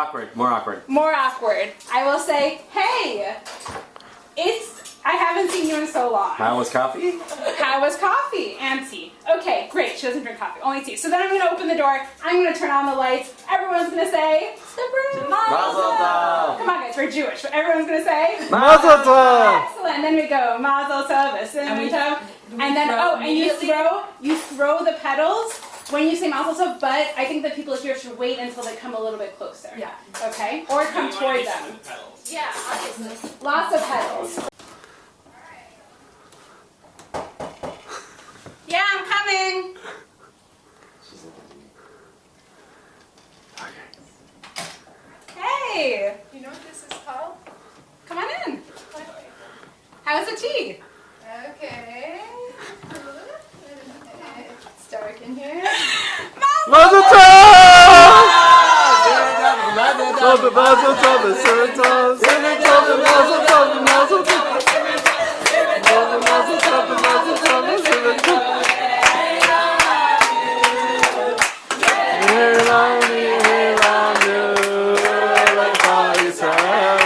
awkward. More awkward. More awkward. I will say, hey, I haven't seen you in so long. How was coffee? How was coffee? And tea. Okay, great. She doesn't drink coffee, only tea. So then I'm going to open the door. I'm going to turn on the lights. Everyone's going to say, Mazel tov. Come on, guys, we're Jewish. But everyone's going to say, Mazel tov. Excellent. Then we go, Mazel tov. And then, you throw the petals when you say Mazel tov, but I think that people here should wait until they come a little bit closer. Yeah. Okay? Or come toward them. Yeah, obviously. Lots of petals. Yeah, I'm coming. Hey, You know what this is called? come on in. How's the tea? Okay. It's dark in here. Mazel tov! Mazel tov, mazel tov, mazel tov, mazel tov, mazel tov, mazel tov, mazel tov, mazel tov, mazel tov. Yehelanu, yehelanu, lecha Yisrael.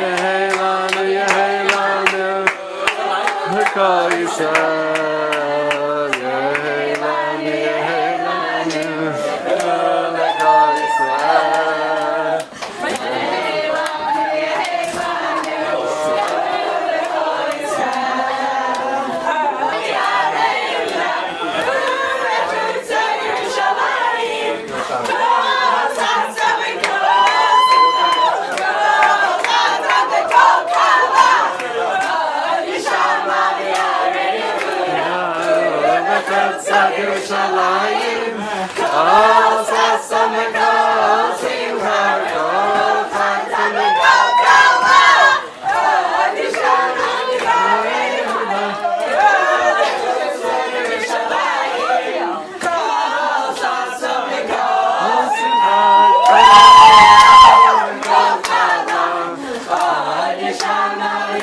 Yehelanu, yehelanu, lecha Yisrael. Yehelanu, yehelanu, lecha Yisrael. Yerushalayim, kol sasam v'kol simcha, kol chatzim v'kol kala, kol Yerushalayim, kol sasam v'kol simcha, kol kala, kol Yerushalayim,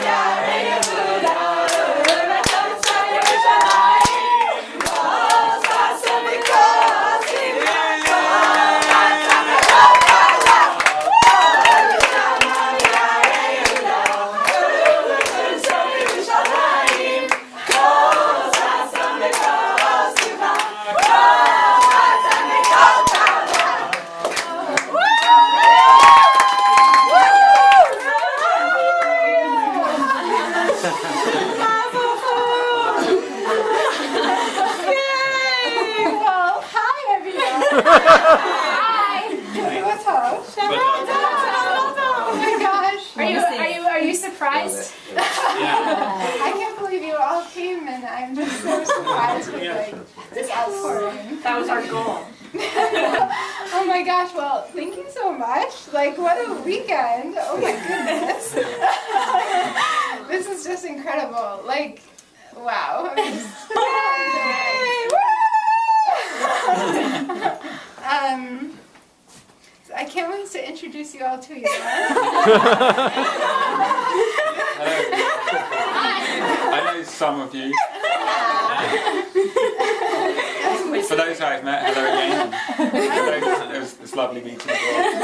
Are you surprised? I can't believe you all came, and I'm just so surprised with this outpouring. That was our goal. Oh my gosh, well, thank you so much. What a weekend. Oh my goodness. This is just incredible. Wow. I can't wait to introduce you all to Ilan. I know some of you. For those I've met, hello again. It's lovely meeting you all.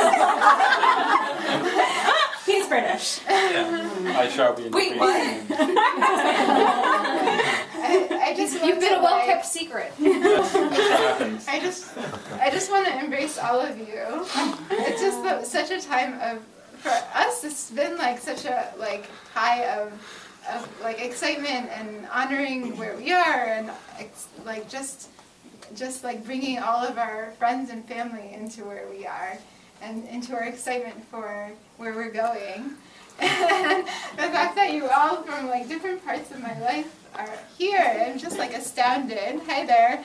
He's British. Yeah, I shall be in Wait, the what? You've been a well-kept secret. I just want to embrace all of you. It's just such a time for us, it's been such a high of excitement and honoring where we are, and just bringing all of our friends and family into where we are and into our excitement for where we're going. And the fact that you all from different parts of my life are here, I'm just astounded. Hi there.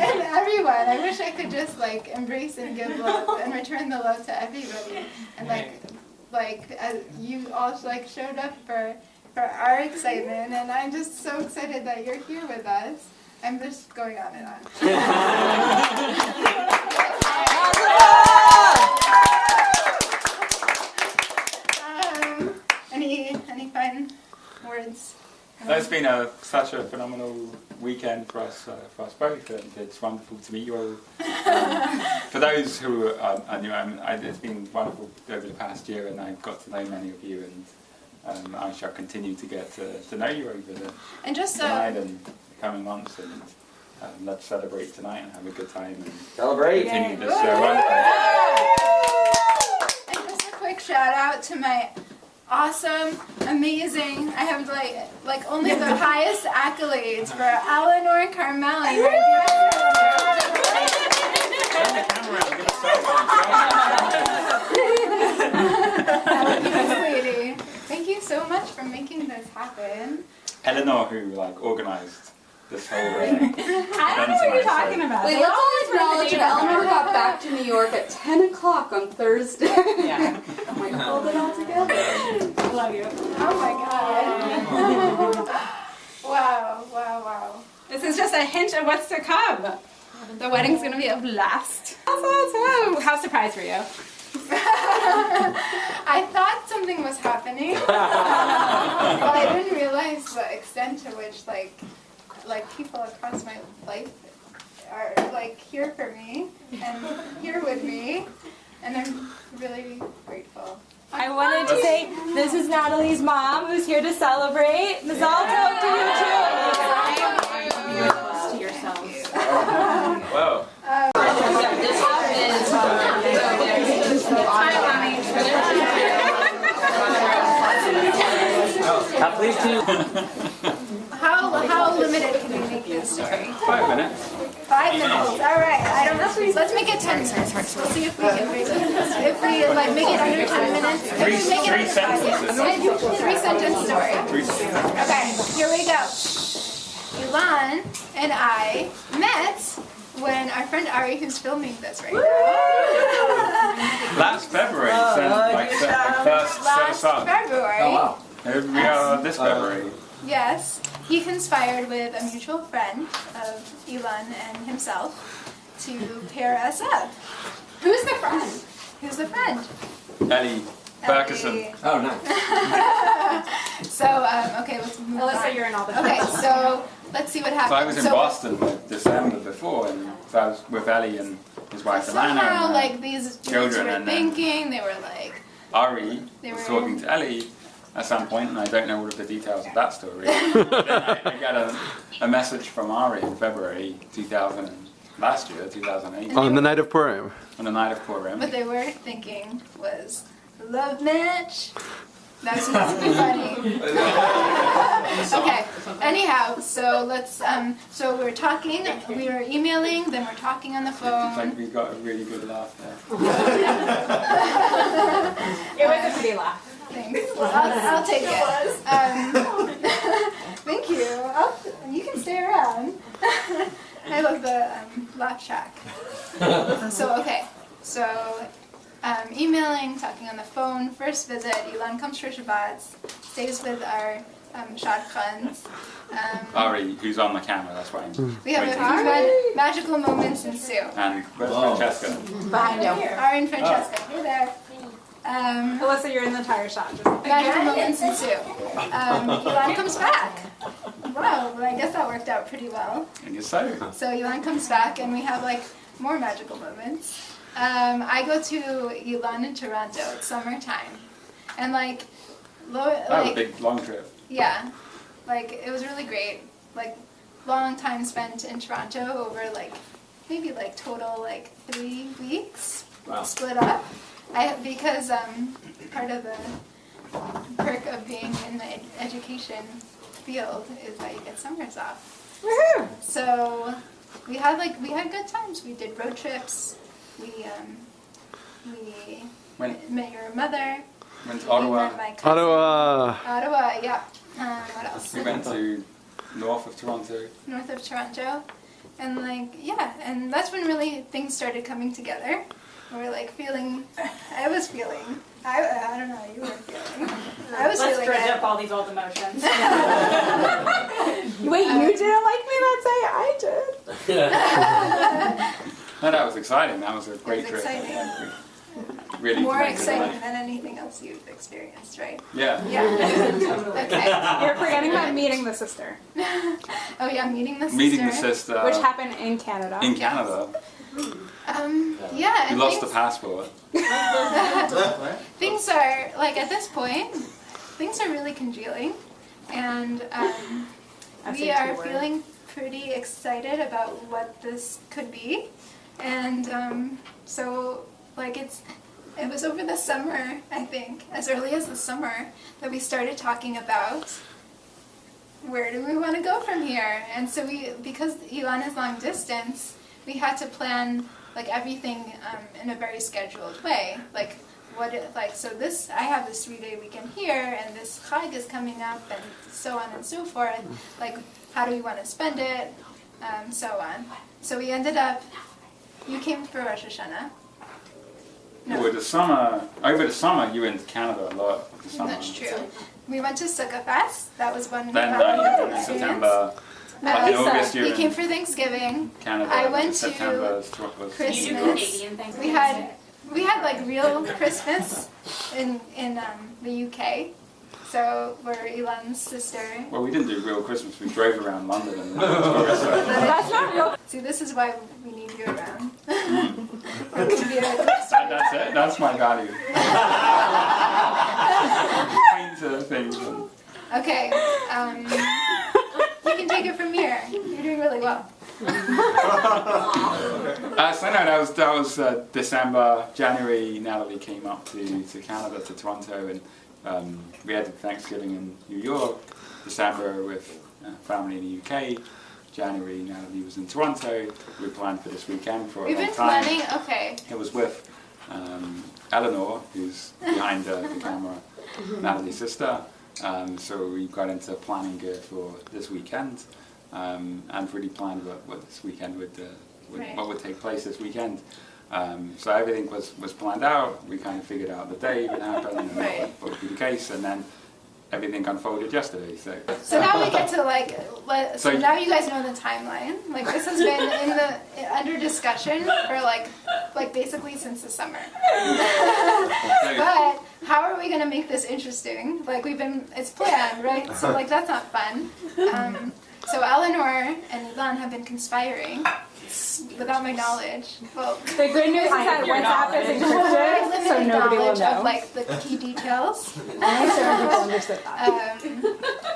And everyone, I wish I could just embrace and give love and return the love to everybody. And you all showed up for our excitement, and I'm just so excited that you're here with us. I'm just going on and on. Any fun words? It's been such a phenomenal weekend for us both, and it's wonderful to meet you all. For those who are new, it's been wonderful over the past year, and I've got to know many of you, and I shall continue to get to know you over the tonight and the coming months, and let's celebrate tonight and have a good time and Celebrate. continue this And just a quick shout out to my awesome, amazing, I have like only the highest accolades for Eleanor and Carmeli. Turn the camera around, give us Sweetie, thank you so much for making this happen. Eleanor, who organised this whole I don't know what you're talking about. Wait, let's all acknowledge that Eleanor got back to New York at 10 o'clock on Thursday. Yeah. And we pulled it all together. I love you. Oh my god. Wow. This is just a hint of what's to come. The wedding's gonna be a blast. How surprised were you? I thought something was happening, but I didn't realize the extent to which like people across my life are like here for me and here with me, and I'm really grateful. I wanted to say this is Natalie's mom who's here to celebrate. Mazal tov to you too. You're close to yourselves. Wow. This Please do. How limited can we make this story? 5 minutes. 5 minutes. All right. I don't know. Let's make it 10 minutes. We'll see if we can make it. If we like make it under 10 minutes. If we make it Three sentences. 3-sentence story. Okay. Here we go. Ilan and I met when our friend Ari, who's filming this right now. Last February, first set us up. February. Oh wow. Here we are this February. Yes, he conspired with a mutual friend of Ilan and himself to pair us up. Who's the friend? Who's the friend? Ellie Ferguson. Oh nice. So, okay, let's move on. Alyssa, you're in all the Okay, so let's see what happens. So I was in Boston December before, and so I was with Ellie and his wife Alana. Somehow, And, like these dudes children were and, thinking, they were like, Ari They was were- talking to Ellie at some point, and I don't know all of the details of that story. Then I got a message from Ari in February 2008, On the night of Purim. on the night of Purim. what they were thinking was, love match. That's supposed to be funny. Okay. Anyhow, so let's. So we were talking. We were emailing. Then we're talking on the It's like phone. we got a really good laugh there. It was a pretty laugh. Thanks. I'll take it. Thank you. You can stay around. I love the laugh shack. So okay. So. Emailing, talking on the phone, first visit, Ilan comes for Shabbat, stays with our shadchans. Ari, who's on the camera, that's why I'm We have a waiting. few magical moments ensue. And where's Francesca? Behind you. Ari and Francesca, hey there. Alyssa, you're in the tire shot. Just Magical moments ensue. Ilan comes back. Wow, well I guess that worked out pretty well. And you're so. So Ilan comes back and we have like more magical moments. I go to Ilan in Toronto. It's summertime, and like a big long trip. yeah, like it was really great. Like long time spent in Toronto over like maybe like total like 3 weeks. Wow. Split up. Because part of the perk of being in the education field is that you get summers off. woohoo! So we had good times. We did road trips. We met your mother. Went to We Ottawa. met my cousin. Ottawa, yeah. What else? We went to north of Toronto. North of Toronto. And and that's when really things started coming together. We were like feeling, I was feeling, I don't know, you were feeling. I was Let's feeling dredge it. up all these old emotions. Wait, you didn't like me that day? I did. No, that was exciting. That was a great was trip. exciting. really more connected exciting with. than anything else you've experienced, right? Yeah. Yeah. Okay. You're forgetting about meeting the sister, Oh yeah, meeting the sister. Meeting the sister which happened in Canada. in Canada. Yeah. You and lost the things- passport. Things are like at this point, things are really congealing, and we SAT are word. feeling pretty excited about what this could be, and so like it was over the summer, I think, as early as the summer, that we started talking about where do we want to go from here, and so because Ilan is long distance, we had to plan like everything in a very scheduled way, like. I have this 3-day weekend here, and this Chag is coming up, and so on and so forth. Like, how do we want to spend it, so on. So we ended up. You came for Rosh Hashanah. No, Over the summer, you went to Canada a lot. The summer. that's true. We went to Sukkot Fest. That was one Then wonderful in experience. September, like in August, you He were came in for Thanksgiving. Canada. I in went to September. Christmas. We had like real Christmas in the UK. So we're Ilan's sister. Well, we didn't do real Christmas. We drove around London and tourist sites. That's not real. See, this is why we need you around. We're gonna be a good That's it. That's my value. Painter things. Okay. You can take it from here. You're doing really well. So no, that was December, January. Natalie came up to Canada, to Toronto, and we had Thanksgiving in New York. December with family in the UK. January, Natalie was in Toronto. We planned for this weekend for a We've long been time. planning. Okay. It was with Eleanor, who's behind the camera, Natalie's sister. So we got into planning for this weekend, and really planned what this weekend Right. what would take place this weekend. So everything was planned out. We kind of figured out the day would happen and Right. what would be the case, and then everything unfolded yesterday. So now we get to like. So So- now you guys know the timeline. Like this has been under discussion for like basically since the summer. But how are we gonna make this interesting? Like it's planned, right? So like that's not fun. So Eleanor and Ilan have been conspiring without my knowledge. Well, The good news is that WhatsApp is encrypted, so limited nobody will knowledge know. of like the key details. Only certain people understood that.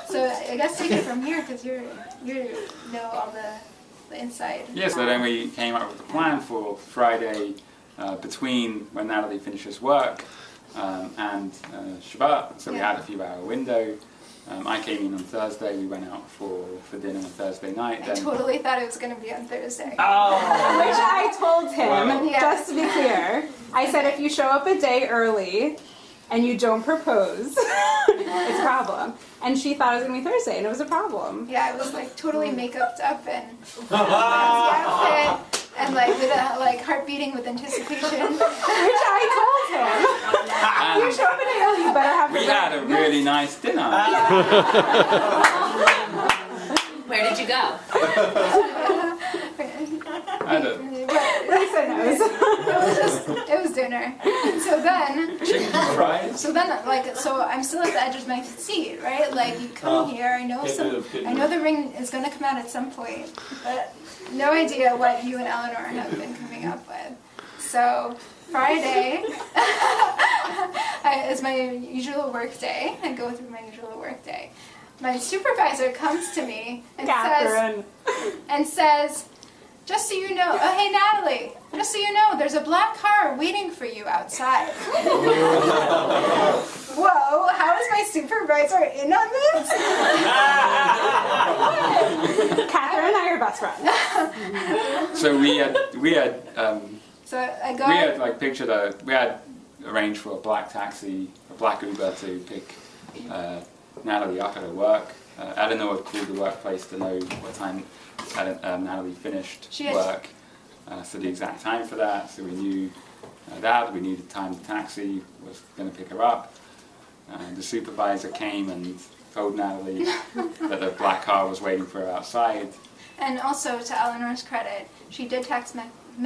So I guess take it from here because you know all the inside. Yeah, so then we came up with a plan for Friday between when Natalie finishes work and Shabbat. So we had a few hour window. I came in on Thursday. We went out for dinner on Thursday night. I Then totally thought it was going to be on Thursday. Which I told him, Yeah. just to be clear, I said if you show up a day early and you don't propose, it's a problem. And she thought it was going to be Thursday, and it was a problem. Yeah, I was like totally makeuped up and fancy outfit and like with like heart beating with anticipation. Which I told him. You and show up a day early, you better have we the had a really nice dinner. Where did you go? Had a Lisa knows. It was dinner. So then chicken fries. So I'm still at the edge of my seat, right? Like you come here, I know the ring is going to come out at some point, but no idea what you and Eleanor have been coming up with. So Friday is my usual work day. I go through my usual work day. My supervisor comes to me and says, just so you know, oh hey Natalie, just so you know, there's a black car waiting for you outside. Whoa, how is my supervisor in on this? Catherine and I are best friends. So we had So I go. we had like pictured we had arranged for a black taxi, a black Uber to pick Natalie up at her work. Eleanor had called the workplace to know what time Natalie finished work, so the exact time for that. So we knew that. We knew the time the taxi was going to pick her up. The supervisor came and told Natalie that the black car was waiting for her outside. And also, to Eleanor's credit, she did text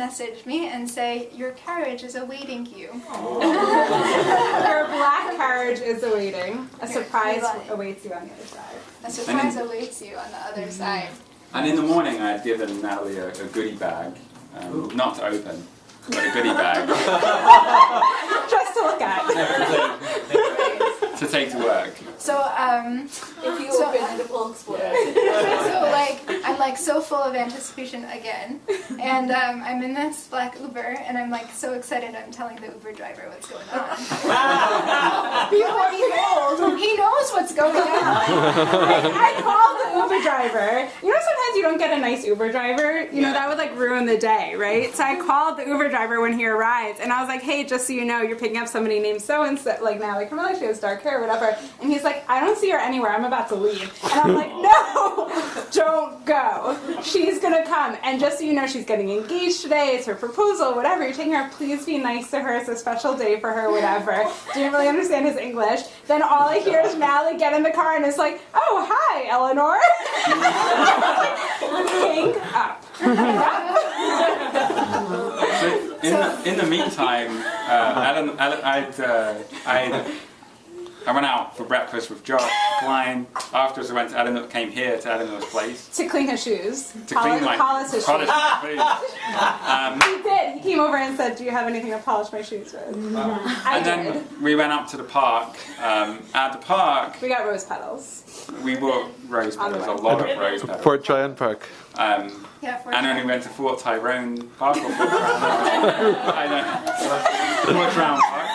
message me and say, your carriage is awaiting you. Your black carriage is awaiting. A surprise Ilan. awaits you on the other side. A surprise awaits you on the other side. And in the morning, I had given Natalie a goodie bag, not to open, but a goodie bag Just to look at. to take to work. So, If you So- open it, it will explode. so like, I'm like so full of anticipation again. And I'm in this black Uber, and I'm like so excited I'm telling the Uber driver what's going on. Before he knows what's going on. I called the Uber driver. You know, sometimes you don't get a nice Uber driver. You know, that would like ruin the day, right? So I called the Uber driver when he arrives, and I was like, hey, just so you know, you're picking up somebody named so-and-so, like Natalie Carmela, she has dark hair, whatever. And he's like, I don't see her anywhere. I'm about to leave. And I'm like, no, don't go. She's going to come. And just so you know, she's getting engaged today. It's her proposal, whatever. You're taking her. Please be nice to her. It's a special day for her, whatever. Didn't really understand his English. Then all I hear is Natalie get in the car and it's like, oh, hi, Eleanor. Hang up. In the meantime, I went out for breakfast with Josh Klein. Afterwards, I went to Eleanor, came here to Eleanor's place To clean his shoes. to clean my polish his polish shoes. my feet. He did. He came over and said, do you have anything to polish my shoes with? I And did. then we went up to the park. At the park, We got rose petals. we bought rose On the petals, a way. lot of rose petals. Fort Tryon Park. Yeah, And then we went to Fort Tyrone Park. Or Fort Tyrone, I don't know. Fort Tyrone Park.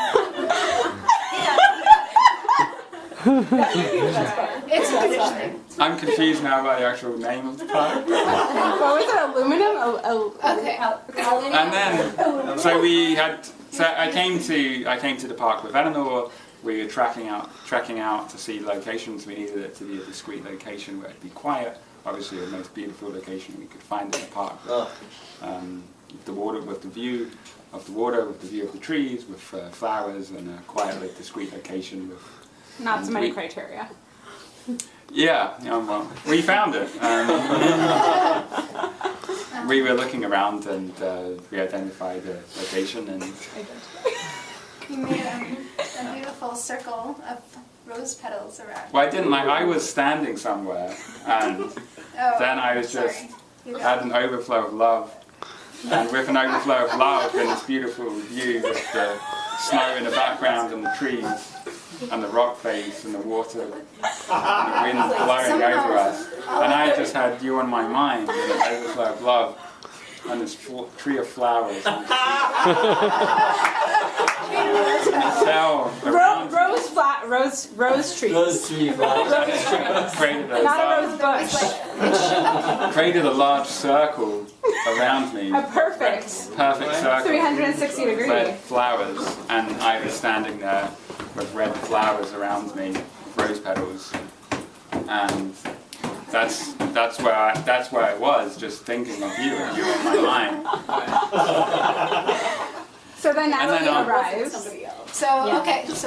it's a British thing. I'm confused now by the actual name of the park. What was it? Aluminum? Okay. And then, I came to the park with Eleanor. We were tracking out to see locations. We needed it to be a discreet location where it'd be quiet. Obviously, the most beautiful location we could find in the park. The water, with the view of the water, with the view of the trees, with flowers, and a quiet, discreet location with. Not so many criteria. Yeah, well, we found it. We were looking around and we identified a location and. You made a beautiful circle of rose petals around. Well, I didn't. I was standing somewhere, and then I was just had an overflow of love, and with an overflow of love and this beautiful view with the snow in the background and the trees and the rock face and the water and the wind blowing over us, and I just had you on my mind with an overflow of love and this tree of flowers. Rose trees. Not a rose bush. Created a large circle around me. A perfect circle. 360 degree. Red flowers, and I was standing there with red flowers around me, rose petals, and that's where I was, just thinking of you and you on my mind. So then Natalie arrives. So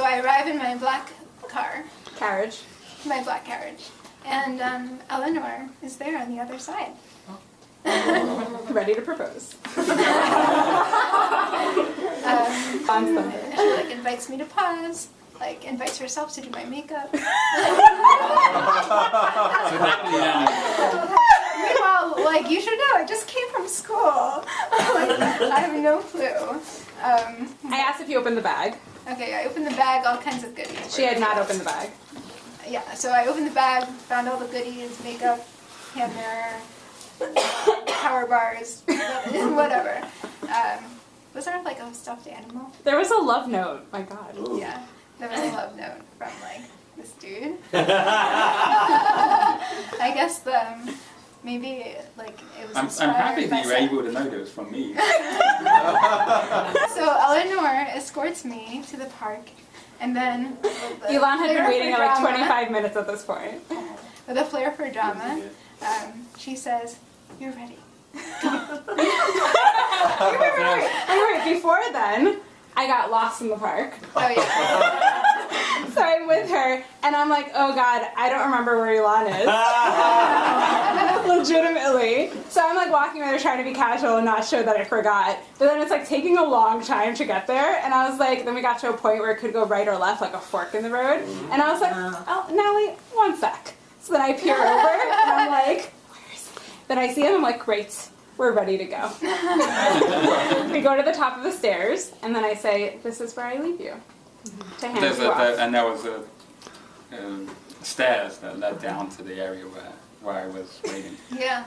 I arrive in my black Carriage. my black carriage, and Eleanor is there on the other side. Ready to propose. She invites me to pause, invites herself to do my makeup. Meanwhile, you should know, I just came from school. I have no clue. I asked if you opened the bag. Okay, I opened the bag, all kinds of goodies. She had not opened the bag. Yeah, so I opened the bag, found all the goodies, makeup, hand mirror, power bars, whatever. Was there a stuffed animal? There was a love note. My God. Ooh. Yeah, there was a love note from this dude. I guess maybe it was I'm inspired happy by that you were able to know that it was from me. So Eleanor escorts me to the park, and then Ilan had been waiting 25 minutes at this point. With a flair for drama, she says, "You're ready." Wait, before then, I got lost in the park. Oh yeah. So I'm with her, and I'm like, oh God, I don't remember where Ilan is. Legitimately. So I'm like walking over there trying to be casual and not show that I forgot. But then it's like taking a long time to get there. And I was like, then we got to a point where it could go right or left, like a fork in the road. And I was like, oh, Natalie, one sec. So then I peer over and I'm like, where is he? Then I see him, I'm like, great, we're ready to go. We go to the top of the stairs and then I say, this is where I leave you. To hand you off. And there was a stairs that led down to the area where I was waiting. Yeah.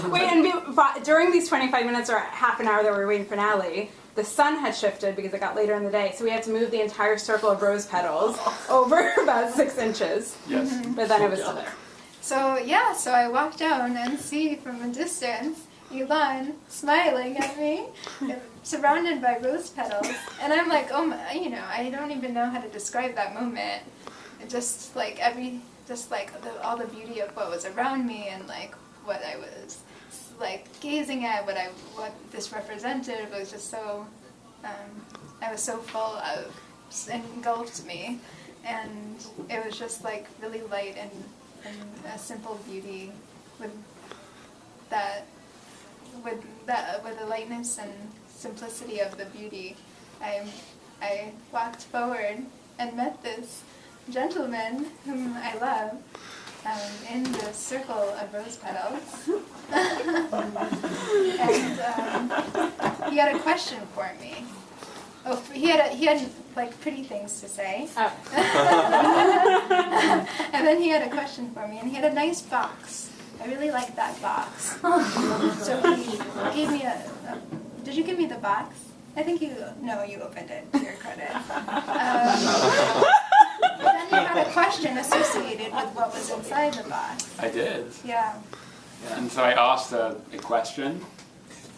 Wait, and during these 25 minutes or half an hour that we were waiting for Natalie, the sun had shifted because it got later in the day, so we had to move the entire circle of rose petals over about 6 inches. Yes. But then it was still there. So yeah, so I walk down and see from a distance Ilan smiling at me, surrounded by rose petals, and I'm like, oh my, you know, I don't even know how to describe that moment. It just like all the beauty of what was around me and like what I was like gazing at, what this represented was just so. I was so full of, engulfed me, and it was just like really light and a simple beauty with the lightness and simplicity of the beauty. I walked forward and met this gentleman whom I love in the circle of rose petals. And he had a question for me. Oh, he had like pretty things to say. Oh. And then he had a question for me, and he had a nice box. I really liked that box. So he gave me did you give me the box? I think you opened it, to your credit. But then you had a question associated with what was inside the box. I did. Yeah. And so I asked a question.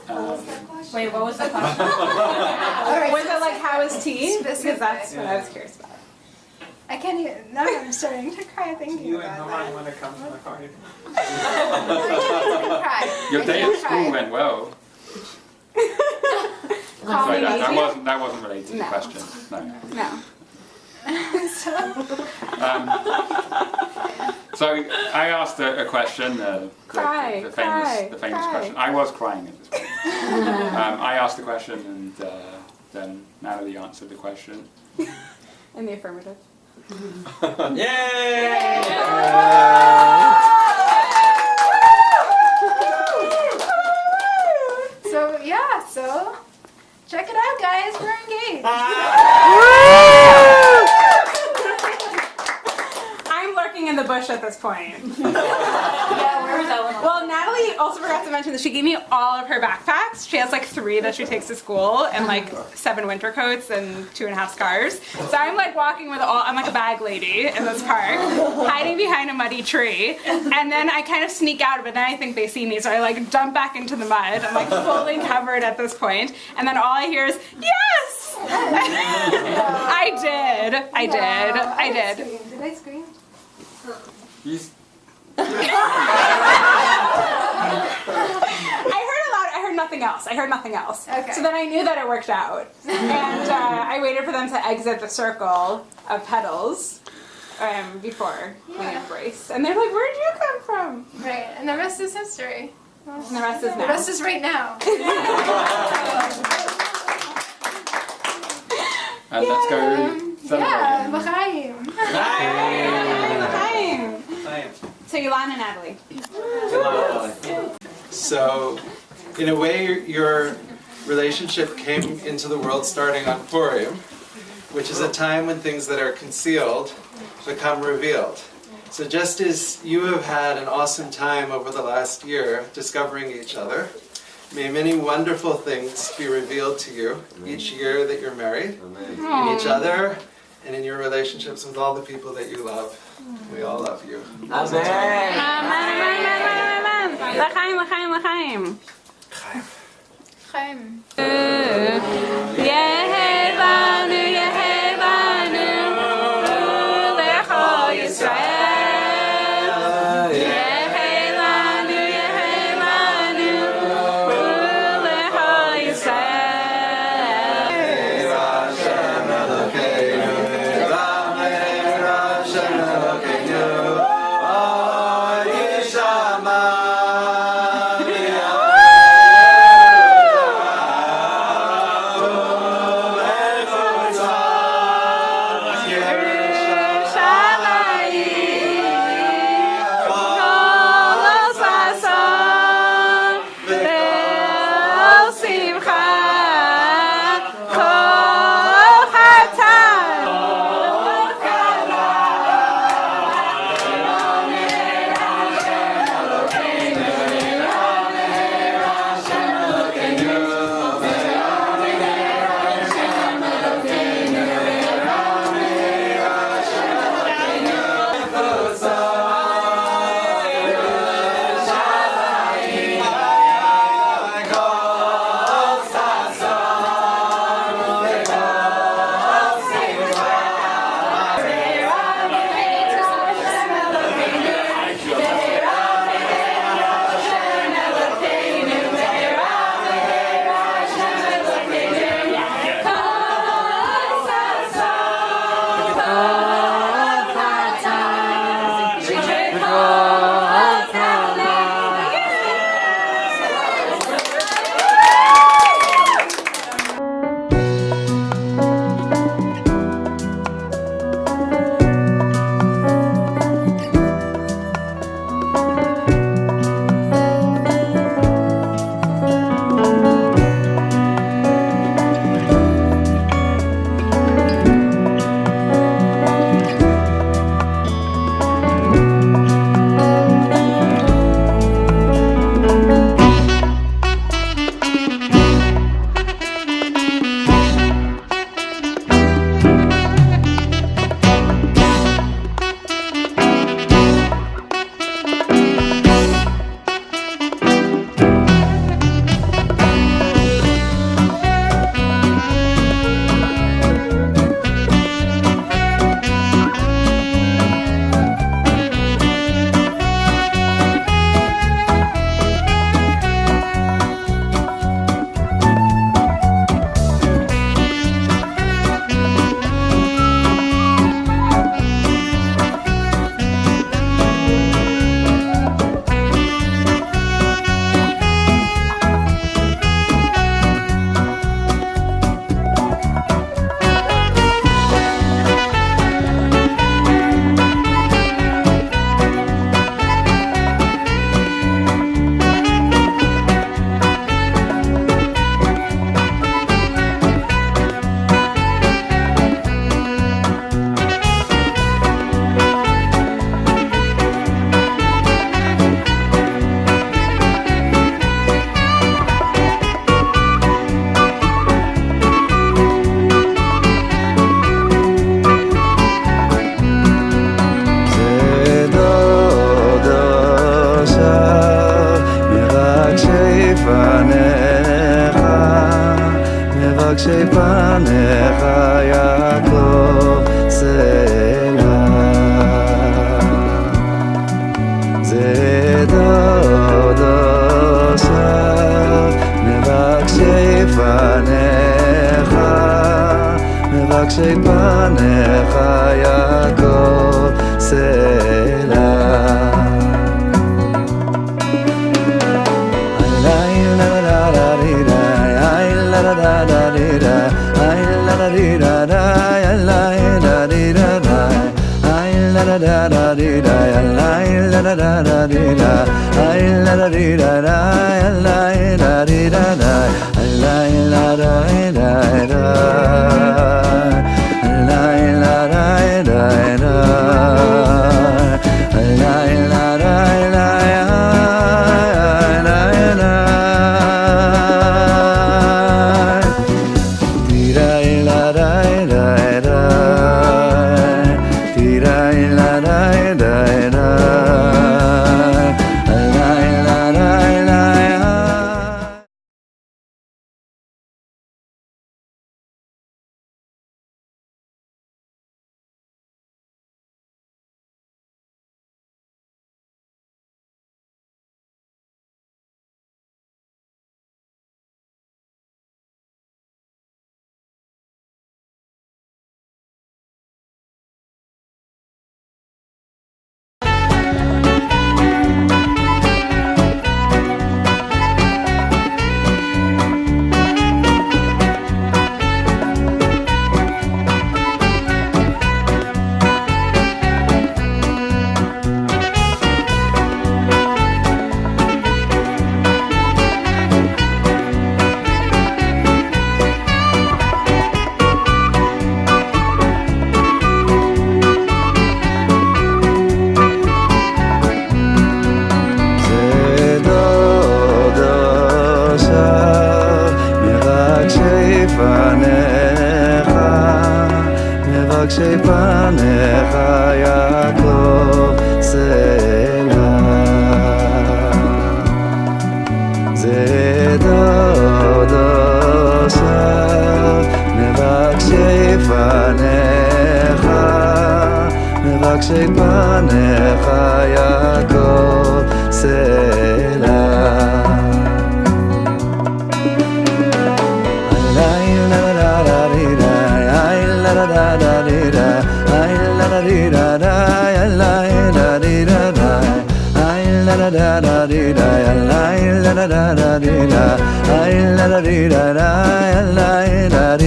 Wait, what was the question? All right, Was it like, how is tea? Because specific. that's what I was curious about. I can't even, now I'm starting to cry thinking You and about Noman that. want to come to the party? I can't cry. Your I day can't at school cry. went well. Call me Sorry, that maybe? wasn't related to the No. question. No. No. So I asked a question, the famous cry. question. I was crying at this point. I asked the question, and then Natalie answered the question. In the affirmative. Yay! So yeah, so check it out, guys. We're engaged. I'm lurking in the bush at this point. Yeah, where was Ellen? Well, Natalie also forgot to mention that she gave me all of her backpacks. She has like 3 that she takes to school and like 7 winter coats and 2.5 scarves. So I'm like walking with I'm like a bag lady in this park, hiding behind a muddy tree. And then I kind of sneak out, but then I think they see me. So I like dump back into the mud. I'm like fully covered at this point. And then all I hear is, yes! I did. I did. Did I scream? I heard nothing else. Okay. So then I knew that it worked out. And I waited for them to exit the circle of petals before we embraced. And they're like, where'd you come from? Right, and the rest is history. And the rest is The now. rest is right now. And let's go celebrate. Yeah, l'chaim. Hi. So Ilan and Natalie. So, in a way, your relationship came into the world starting on Purim, which is a time when things that are concealed become revealed. So just as you have had an awesome time over the last year discovering each other, may many wonderful things be revealed to you each year that you're married, in each other, and in your relationships with all the people that you love. We all love you. L'chaim, l'chaim, l'chaim. Chaim. Yehevanu, Yehevanu, Lecho Yisrael. Yehevanu, Yehevanu, Lecho Yisrael. Hashem Elokeinu, Hashem Elokeinu, Od Yishama מבקשי פניך יעקב סלע. זה דודו שם מבקשי פניך, מבקשי פניך יעקב סלע. מבקשי פניך יעקב סלע. זה דודו שם מבקשי פניך, מבקשי פניך יעקב סלע. la